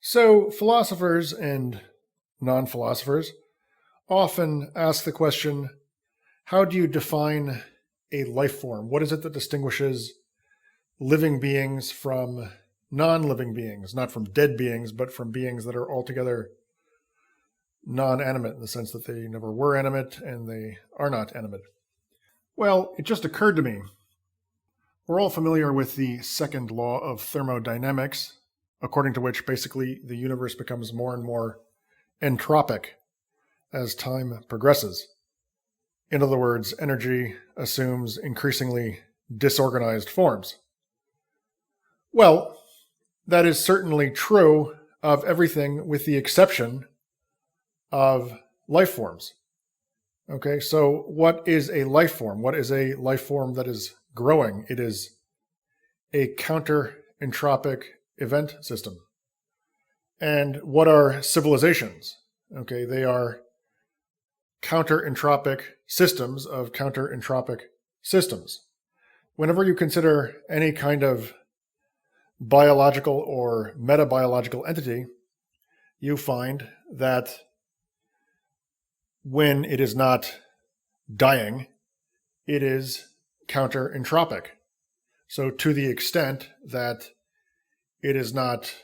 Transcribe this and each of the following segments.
So, philosophers and non philosophers often ask the question, how do you define a life form? What is it that distinguishes living beings from non living beings? Not from dead beings, but from beings that are altogether non animate in the sense that they never were animate and they are not animate. Well, it just occurred to me. We're all familiar with the second law of thermodynamics, according to which basically the universe becomes more and more entropic as time progresses. In other words, energy assumes increasingly disorganized forms. Well, that is certainly true of everything with the exception of life forms. Okay, so what is a life form? What is a life form that is growing? It is a counter-entropic event system. And what are civilizations? Okay, they are counter-entropic systems of counter-entropic systems. Whenever you consider any kind of biological or metabiological entity, you find that when it is not dying, it is counter-entropic. So to the extent that it is not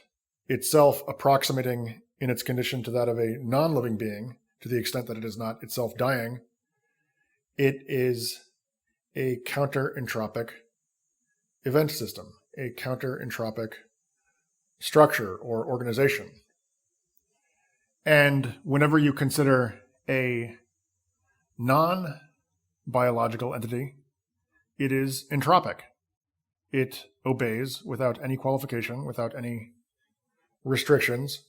itself approximating in its condition to that of a non-living being, to the extent that it is not itself dying, it is a counter-entropic event system, a counter-entropic structure or organization. And whenever you consider a non-biological entity, it is entropic. It obeys without any qualification, without any restrictions,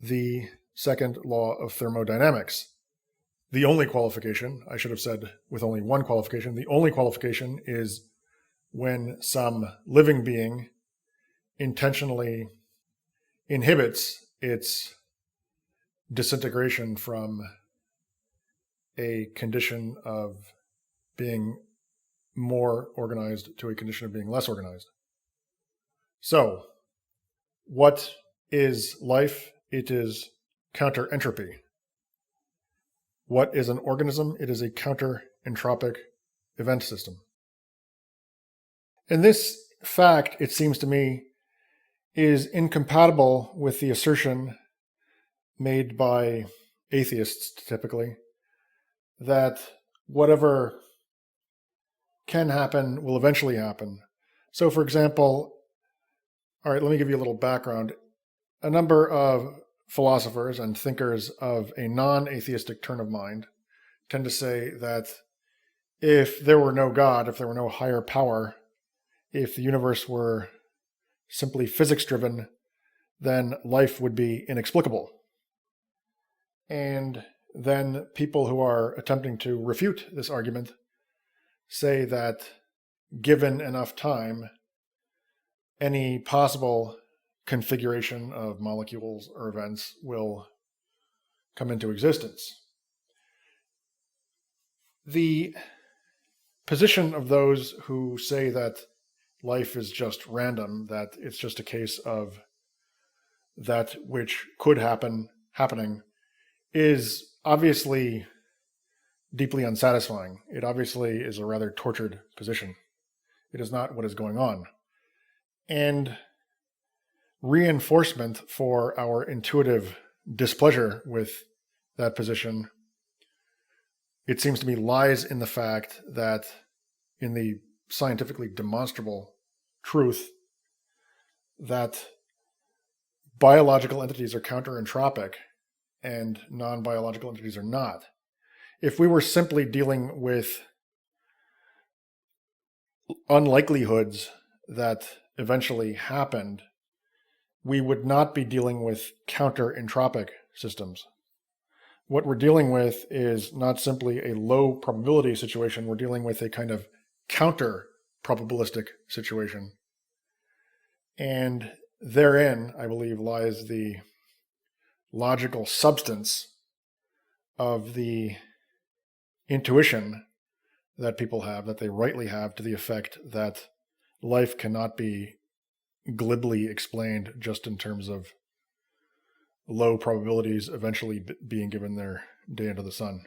the second law of thermodynamics. The only qualification, I should have said with only one qualification, the only qualification is when some living being intentionally inhibits its disintegration from a condition of being more organized to a condition of being less organized. So, what is life? It is counter-entropy. What is an organism? It is a counter-entropic event system. And this fact, it seems to me, is incompatible with the assertion made by atheists typically that whatever can happen will eventually happen. So, for example, all right, let me give you a little background. A number of philosophers and thinkers of a non-atheistic turn of mind tend to say that if there were no God, if there were no higher power, if the universe were simply physics-driven, then life would be inexplicable. And then people who are attempting to refute this argument say that given enough time, any possible configuration of molecules or events will come into existence. The position of those who say that life is just random, that it's just a case of that which could happen happening, is obviously deeply unsatisfying. It obviously is a rather tortured position. It is not what is going on. And reinforcement for our intuitive displeasure with that position, it seems to me, lies in the fact that in the scientifically demonstrable truth that biological entities are counter-entropic and non-biological entities are not. If we were simply dealing with unlikelihoods that eventually happened, we would not be dealing with counter-entropic systems. What we're dealing with is not simply a low probability situation, we're dealing with a kind of counter-probabilistic situation. And therein, I believe, lies the logical substance of the intuition that people have, that they rightly have, to the effect that life cannot be glibly explained just in terms of low probabilities eventually being given their day under the sun.